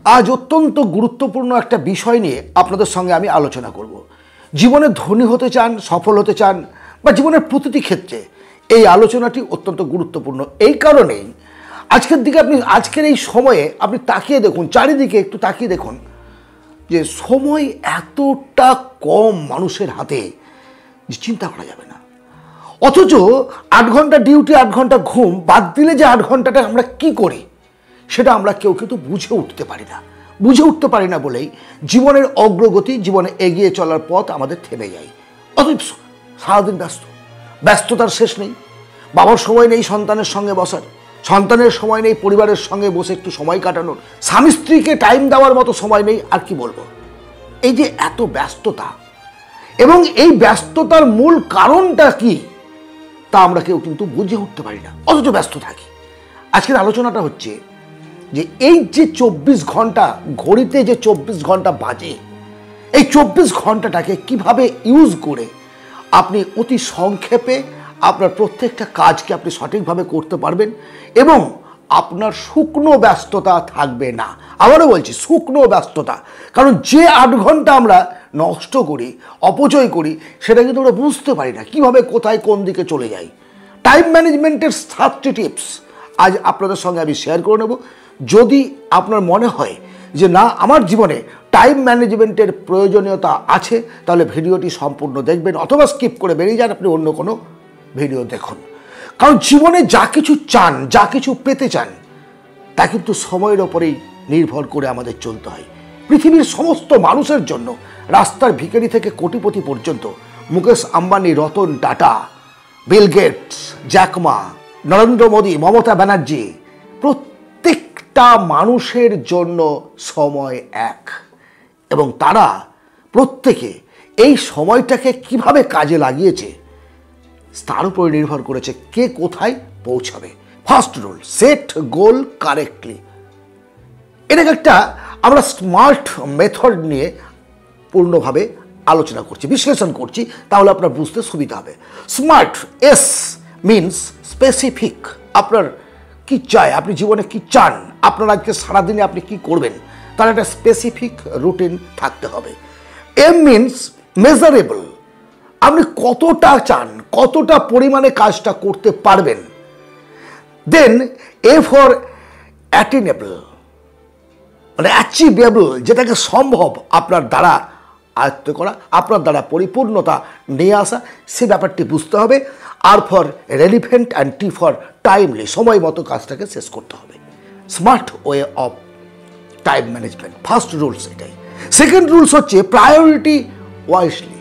আজ অত্যন্ত গুরুত্বপূর্ণ একটা বিষয় নিয়ে আপনাদের সঙ্গে আমি আলোচনা করব। জীবনে ধনী হতে চান, সফল হতে চান বা জীবনের প্রতিটি ক্ষেত্রে এই আলোচনাটি অত্যন্ত গুরুত্বপূর্ণ। এই কারণেই আজকের এই সময়ে আপনি তাকিয়ে দেখুন, চারিদিকে একটু তাকিয়ে দেখুন যে সময় এতটা কম মানুষের হাতে যে চিন্তা করা যাবে না। অথচ 8 ঘন্টা ডিউটি, 8 ঘন্টা ঘুম বাদ দিলে যে 8 ঘন্টাটা আমরা কি করি সেটা আমরা কেউ কিন্তু বুঝে উঠতে পারি না বলেই জীবনের অগ্রগতি, জীবনে এগিয়ে চলার পথ আমাদের থেমে যায়। অথচ সারাদিন ব্যস্ততার শেষ নেই। বাবার সময় নেই সন্তানের সঙ্গে বসার, সন্তানের সময় নেই পরিবারের সঙ্গে বসে একটু সময় কাটানোর, স্বামী স্ত্রীকে টাইম দেওয়ার মতো সময় নেই। আর কি বলবো, এই যে এত ব্যস্ততা এবং এই ব্যস্ততার মূল কারণটা কি তা আমরা কেউ কিন্তু বুঝে উঠতে পারি না, অথচ ব্যস্ত থাকি। আজকের আলোচনাটা হচ্ছে যে এই যে 24 ঘন্টা, ঘড়িতে যে 24 ঘন্টা বাজে, এই 24 ঘন্টাটাকে কিভাবে ইউজ করে আপনি অতি সংক্ষেপে আপনার প্রত্যেকটা কাজকে আপনি সঠিকভাবে করতে পারবেন এবং আপনার শুকনো ব্যস্ততা থাকবে না। আবারও বলছি, শুকনো ব্যস্ততা। কারণ যে 8 ঘন্টা আমরা নষ্ট করি, অপচয় করি, সেটা কিন্তু আমরা বুঝতে পারি না কিভাবে, কোথায়, কোন দিকে চলে যাই। টাইম ম্যানেজমেন্টের 7টি টিপস আজ আপনাদের সঙ্গে আমি শেয়ার করে নেব। যদি আপনার মনে হয় যে না, আমার জীবনে টাইম ম্যানেজমেন্টের প্রয়োজনীয়তা আছে, তাহলে ভিডিওটি সম্পূর্ণ দেখবেন, অথবা স্কিপ করে বেরিয়ে যান, আপনি অন্য কোনো ভিডিও দেখুন। কারণ জীবনে যা কিছু চান, যা কিছু পেতে চান, তা কিন্তু সময়ের ওপরেই নির্ভর করে আমাদের চলতে হয়। পৃথিবীর সমস্ত মানুষের জন্য, রাস্তার ভিখারি থেকে কোটিপতি পর্যন্ত, Mukesh Ambani, Ratan Tata, Bill Gates, Jack Ma, Narendra Modi, Mamata Banerjee, প্রত্যেকটা মানুষের জন্য সময় এক, এবং তারা প্রত্যেকে এই সময়টাকে কিভাবে কাজে লাগিয়েছে তার উপরে নির্ভর করেছে কে কোথায় পৌঁছাবে। ফার্স্ট রুল, সেট গোল কারেক্টলি। এটাকে একটা আমরা স্মার্ট মেথড নিয়ে পূর্ণভাবে আলোচনা করছি, বিশ্লেষণ করছি, তাহলে আপনার বুঝতে সুবিধা হবে। Smart, S means specific. আপনার কি চাই, আপনি জীবনে কি চান, আপনার আজকে সারাদিনে আপনি কি করবেন, তার একটা স্পেসিফিক রুটিন থাকতে হবে। M means measurable. আপনি কতটা চান, কতটা পরিমাণে কাজটা করতে পারবেন। দেন এ ফর অ্যাটেনেবল, মানে অ্যাচিভেবল, যেটাকে সম্ভব আপনার দ্বারা আয়ত্ত করা, আপনার দ্বারা পরিপূর্ণতা নিয়ে আসা, সে ব্যাপারটি বুঝতে হবে। R for relevant and T for timely, সময় মতো কাজটাকে শেষ করতে হবে। Smart way of time management, first rules এটাই। সেকেন্ড রুলস হচ্ছে প্রায়োরিটি ওয়াইসলি।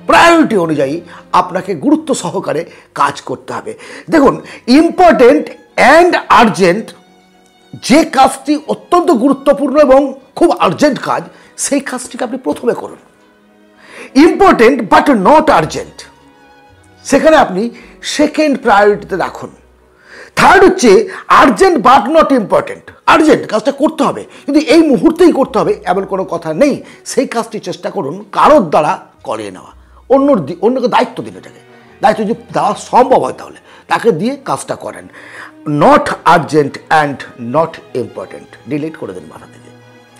প্রায়োরিটি অনুযায়ী আপনাকে গুরুত্ব সহকারে কাজ করতে হবে। দেখুন, ইম্পর্টেন্ট অ্যান্ড আর্জেন্ট, যে কাজটি অত্যন্ত গুরুত্বপূর্ণ এবং খুব আর্জেন্ট কাজ, সেই কাজটিকে আপনি প্রথমে করুন। ইম্পর্টেন্ট বাট নট আর্জেন্ট, সেখানে আপনি সেকেন্ড প্রায়োরিটিতে রাখুন। থার্ড হচ্ছে urgent but not important. Urgent, কাজটা করতে হবে কিন্তু এই মুহূর্তেই করতে হবে এমন কোনো কথা নেই, সেই কাজটি চেষ্টা করুন কারোর দ্বারা করিয়ে নেওয়া, অন্যকে দায়িত্ব দিন। এটাকে দায়িত্ব যদি দেওয়া সম্ভব হয় তাহলে তাকে দিয়ে কাজটা করেন। Not urgent and not important delete করে দেন মাথা থেকে।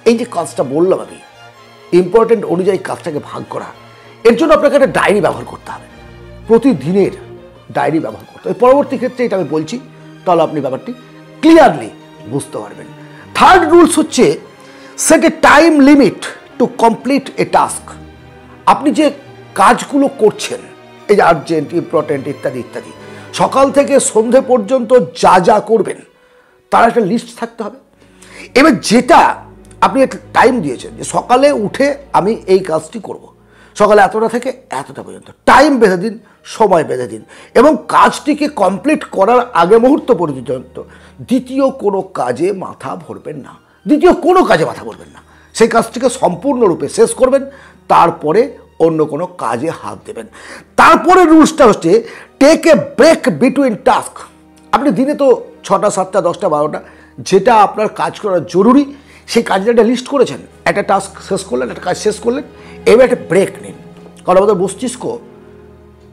এই যে কাজটা বললাম আমি, ইম্পর্টেন্ট অনুযায়ী কাজটাকে ভাগ করা, এর জন্য আপনাকে একটা ডায়েরি ব্যবহার করতে হবে, প্রতিদিনের ডায়েরি ব্যবহার করতে হবে। পরবর্তী ক্ষেত্রে এটা আমি বলছি, তাহলে আপনি ব্যাপারটি ক্লিয়ারলি বুঝতে পারবেন। থার্ড রুলস হচ্ছে set A time limit to complete A task. আপনি যে কাজগুলো করছেন, এই যে আর্জেন্ট, ইম্পর্টেন্ট ইত্যাদি ইত্যাদি, সকাল থেকে সন্ধে পর্যন্ত যা যা করবেন তার একটা লিস্ট থাকতে হবে। এবার যেটা আপনি একটা টাইম দিয়েছেন যে সকালে উঠে আমি এই কাজটি করব, সকালে এতটা থেকে এতটা পর্যন্ত টাইম বেঁধে দিন, সময় বেঁধে দিন, এবং কাজটিকে কমপ্লিট করার আগে মুহূর্ত পর্যন্ত দ্বিতীয় কোনো কাজে মাথা ভরবেন না। সেই কাজটিকে সম্পূর্ণরূপে শেষ করবেন, তারপরে অন্য কোনো কাজে হাত দেবেন। তারপরে রুলসটা হচ্ছে take a break between task. আপনি দিনে তো 6টা, 7টা, 10টা, 12টা যেটা আপনার কাজ করা জরুরি, সেই কাজটা একটা লিস্ট করেছেন, একটা টাস্ক শেষ করলেন, একটা কাজ শেষ করলেন, এবার একটা ব্রেক নিন। কারণ আমাদের মস্তিষ্ক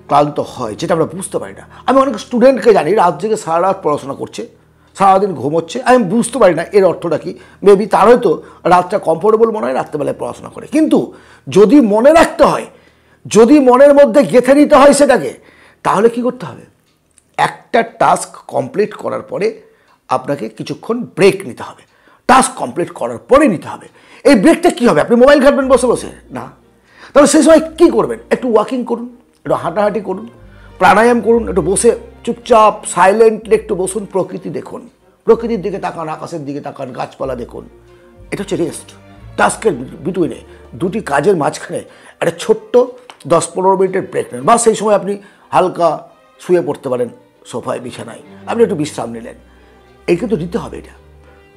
ক্লান্ত হয়, যেটা আমরা বুঝতে পারি না। আমি অনেক স্টুডেন্টকে জানি রাত জেগে সারা রাত পড়াশোনা করছে, সারাদিন ঘুমোচ্ছে, আমি বুঝতে পারি না এর অর্থটা কি। মেবি তার হয়তো রাতটা কমফোর্টেবল মনে হয়, রাত্রেবেলায় পড়াশোনা করে। কিন্তু যদি মনে রাখতে হয়, যদি মনের মধ্যে গেঁথে নিতে হয় সেটাকে, তাহলে কি করতে হবে? একটা টাস্ক কমপ্লিট করার পরে আপনাকে কিছুক্ষণ ব্রেক নিতে হবে। টাস্ক কমপ্লিট করার পরে নিতে হবে। এই ব্রেকটা কী হবে? আপনি মোবাইল ঘাটবেন বসে বসে? না। তাহলে সেই সময় কী করবেন? একটু ওয়াকিং করুন, একটু হাঁটাহাঁটি করুন, প্রাণায়াম করুন, একটু বসে চুপচাপ সাইলেন্টলি একটু বসুন, প্রকৃতি দেখুন, প্রকৃতির দিকে তাকান, আকাশের দিকে তাকান, গাছপালা দেখুন। এটা হচ্ছে রেস্ট। টাস্কের বিটুইনে, দুটি কাজের মাঝখানে একটা ছোট্ট 10-15 মিনিটের ব্রেক নেন। বা সেই সময় আপনি হালকা শুয়ে পড়তে পারেন সোফায়, বিছানায়, আপনি একটু বিশ্রাম নিলেন। এই কিন্তু দিতে হবে এটা।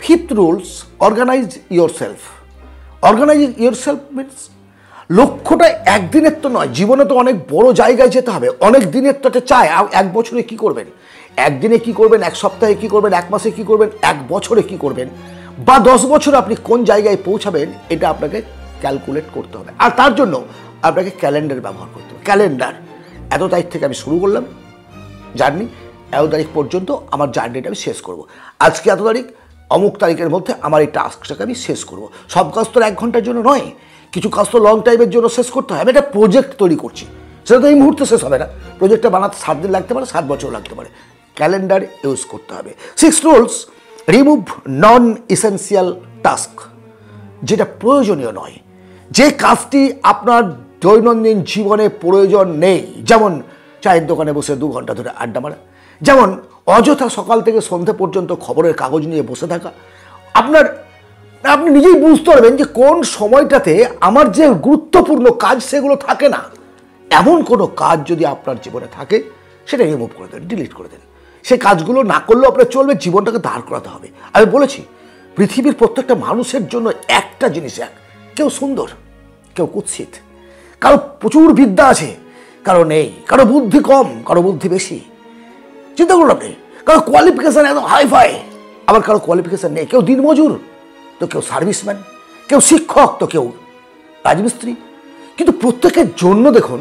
Fifth rules, organise yourself. Organise yourself means লক্ষ্যটা একদিনের তো নয়, জীবনে তো অনেক বড় জায়গায় যেতে হবে, অনেক দিনের তো এটা চায়। এক বছরে কি করবেন, একদিনে কি করবেন, এক সপ্তাহে কি করবেন, এক মাসে কি করবেন, এক বছরে কি করবেন, বা 10 বছরে আপনি কোন জায়গায় পৌঁছাবেন, এটা আপনাকে ক্যালকুলেট করতে হবে। আর তার জন্য আপনাকে ক্যালেন্ডার ব্যবহার করতে হবে। ক্যালেন্ডার, এত তারিখ থেকে আমি শুরু করলাম জার্নি, এত তারিখ পর্যন্ত আমার জার্নিটা আমি শেষ করব। আজকে এত তারিখ, অমুক তারিখের মধ্যে আমার এই টাস্কটাকে আমি শেষ করব। সব কাজ তো 1 ঘন্টার জন্য নয়, কিছু কাজ তো লং টাইমের জন্য শেষ করতে হয়। আমি একটা প্রজেক্ট তৈরি করছি, সেটা তো এই মুহূর্তে শেষ হবে না। প্রজেক্টটা বানাতে 7 দিন লাগতে পারে, 7 বছর লাগতে পারে। ক্যালেন্ডার ইউজ করতে হবে। 6 রুলস, রিমুভ নন এসেন্সিয়াল টাস্ক। যেটা প্রয়োজনীয় নয়, যে কাজটি আপনার দৈনন্দিন জীবনে প্রয়োজন নেই, যেমন চায়ের দোকানে বসে 2 ঘন্টা ধরে আড্ডা মারা, যেমন অযথা সকাল থেকে সন্ধ্যে পর্যন্ত খবরের কাগজ নিয়ে বসে থাকা। আপনি নিজেই বুঝতে পারবেন যে কোন সময়টাতে আমার যে গুরুত্বপূর্ণ কাজ সেগুলো থাকে না। এমন কোনো কাজ যদি আপনার জীবনে থাকে, সেটা রিমুভ করে দেন, ডিলিট করে দেন। সেই কাজগুলো না করলেও আপনার চলবে, জীবনটাকে দাঁড় করাতে হবে। আমি বলেছি, পৃথিবীর প্রত্যেকটা মানুষের জন্য একটা জিনিস এক, কেউ সুন্দর, কেউ কুৎসিত, কারো প্রচুর বিদ্যা আছে, কারো নেই, কারো বুদ্ধি কম, কারো বুদ্ধি বেশি। চিন্তা করুন আপনি, কারো কোয়ালিফিকেশান একদম হাইফাই, আবার কারো কোয়ালিফিকেশান নেই। কেউ দিনমজুর, তো কেউ সার্ভিসম্যান, কেউ শিক্ষক, তো কেউ রাজমিস্ত্রি। কিন্তু প্রত্যেকের জন্য দেখুন,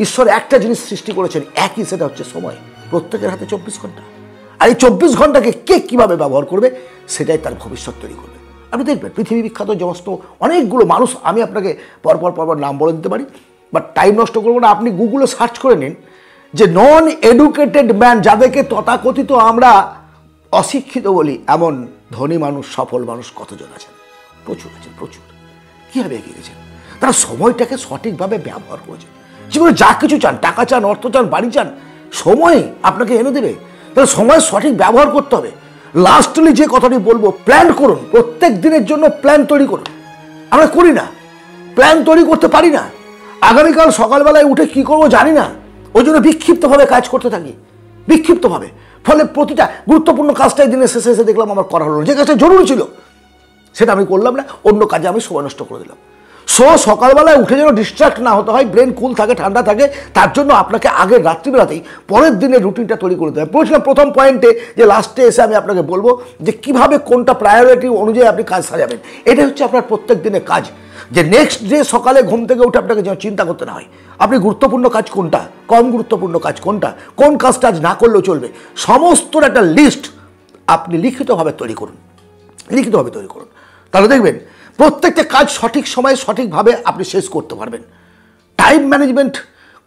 ঈশ্বর একটা জিনিস সৃষ্টি করেছেন একই, সেটা হচ্ছে সময়। প্রত্যেকের হাতে 24 ঘন্টা। আর এই 24 ঘন্টাকে কে কীভাবে ব্যবহার করবে, সেটাই তার ভবিষ্যৎ তৈরি করবে। আপনি দেখবেন পৃথিবী বিখ্যাত সমস্ত অনেকগুলো মানুষ, আমি আপনাকে পরপর নাম বলে দিতে পারি, বাট টাইম নষ্ট করবো না। আপনি গুগলে সার্চ করে নিন যে নন এডুকেটেড ম্যান, যাদেরকে তথাকথিত আমরা অশিক্ষিত বলি, এমন ধনী মানুষ, সফল মানুষ কতজন আছেন? প্রচুর আছেন, প্রচুর। কীভাবে এগিয়ে গেছেন? তারা সময়টাকে সঠিকভাবে ব্যবহার করেছেন। জীবনে যা কিছু চান, টাকা চান, অর্থ চান, বাড়ি চান, সময় আপনাকে এনে দেবে। তাহলে সময় সঠিক ব্যবহার করতে হবে। লাস্টলি যে কথাটি বলবো, প্ল্যান করুন। প্রত্যেক দিনের জন্য প্ল্যান তৈরি করুন। আমরা করি না, প্ল্যান তৈরি করতে পারি না। আগামীকাল সকালবেলায় উঠে কি করবো জানি না, ওই জন্য বিক্ষিপ্তভাবে কাজ করতে থাকি, বিক্ষিপ্তভাবে। ফলে প্রতিটা গুরুত্বপূর্ণ কাজটাই দিনের শেষে এসে দেখলাম আমার করা হলো না। যে কাজটা জরুরি ছিল সেটা আমি করলাম না, অন্য কাজে আমি সময় নষ্ট করে দিলাম। সকালবেলায় উঠে যেন ডিস্ট্র্যাক্ট না হতে হয়, ব্রেন কুল থাকে, ঠান্ডা থাকে, তার জন্য আপনাকে আগের রাত্রিবেলাতেই পরের দিনের রুটিনটা তৈরি করে দিতে হবে। বলেছিলাম প্রথম পয়েন্টে যে লাস্টে এসে আমি আপনাকে বলবো যে কিভাবে কোনটা প্রায়োরিটি অনুযায়ী আপনি কাজ সাজাবেন। এটাই হচ্ছে আপনার প্রত্যেক দিনের কাজ, যে নেক্সট ডে সকালে ঘুম থেকে উঠে আপনাকে যেন চিন্তা করতে না হয় আপনি গুরুত্বপূর্ণ কাজ কোনটা, কম গুরুত্বপূর্ণ কাজ কোনটা, কোন কাজটা আজ না করলেও চলবে, সমস্তর একটা লিস্ট আপনি লিখিতভাবে তৈরি করুন, লিখিতভাবে তৈরি করুন। তাহলে দেখবেন প্রত্যেকটা কাজ সঠিক সময়ে সঠিকভাবে আপনি শেষ করতে পারবেন। টাইম ম্যানেজমেন্ট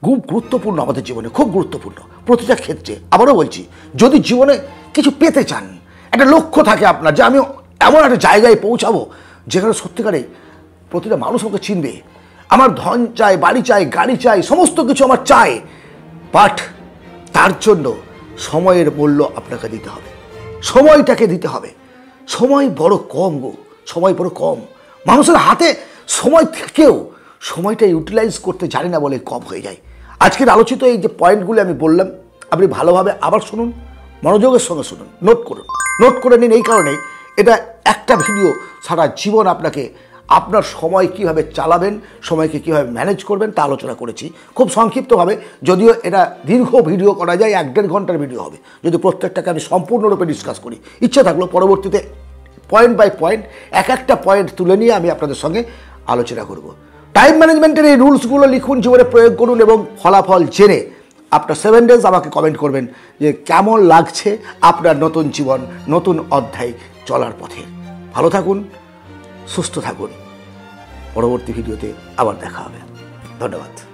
খুব গুরুত্বপূর্ণ আমাদের জীবনে, খুব গুরুত্বপূর্ণ প্রতিটা ক্ষেত্রে। আবারও বলছি, যদি জীবনে কিছু পেতে চান, একটা লক্ষ্য থাকে আপনার যে আমি এমন একটা জায়গায় পৌঁছাবো যেখানে সত্যিকারে প্রতিটা মানুষ আমাকে চিনবে, আমার ধন চাই, বাড়ি চাই, গাড়ি চাই, সমস্ত কিছু আমার চাই, বাট তার জন্য সময়ের মূল্য আপনাকে দিতে হবে, সময়টাকে দিতে হবে। সময় বড় কম গো, সময় বড় কম। মানুষের হাতে সময় থেকেও সময়টা ইউটিলাইজ করতে জানি না বলে কম হয়ে যায়। আজকের আলোচিত এই যে পয়েন্টগুলি আমি বললাম, আপনি ভালোভাবে আবার শুনুন, মনোযোগের সঙ্গে শুনুন, নোট করুন। নোট করে নিন এই কারণেই, এটা একটা ভিডিও সারা জীবন আপনাকে আপনার সময় কিভাবে চালাবেন, সময়কে কিভাবে ম্যানেজ করবেন তা আলোচনা করেছি খুব সংক্ষিপ্তভাবে। যদিও এটা দীর্ঘ ভিডিও করা যায়, 1-1.5 ঘন্টার ভিডিও হবে যদি প্রত্যেকটাকে আমি সম্পূর্ণরূপে ডিসকাস করি। ইচ্ছা থাকলেও পরবর্তীতে পয়েন্ট বাই পয়েন্ট এক একটা পয়েন্ট তুলে নিয়ে আমি আপনাদের সঙ্গে আলোচনা করব। টাইম ম্যানেজমেন্টের এই রুলসগুলো লিখুন, জীবনে প্রয়োগ করুন এবং ফলাফল জেনে আফটার 7 ডেজ আমাকে কমেন্ট করবেন যে কেমন লাগছে আপনার নতুন জীবন, নতুন অধ্যায় চলার পথে। ভালো থাকুন, সুস্থ থাকুন। পরবর্তী ভিডিওতে আবার দেখা হবে। ধন্যবাদ।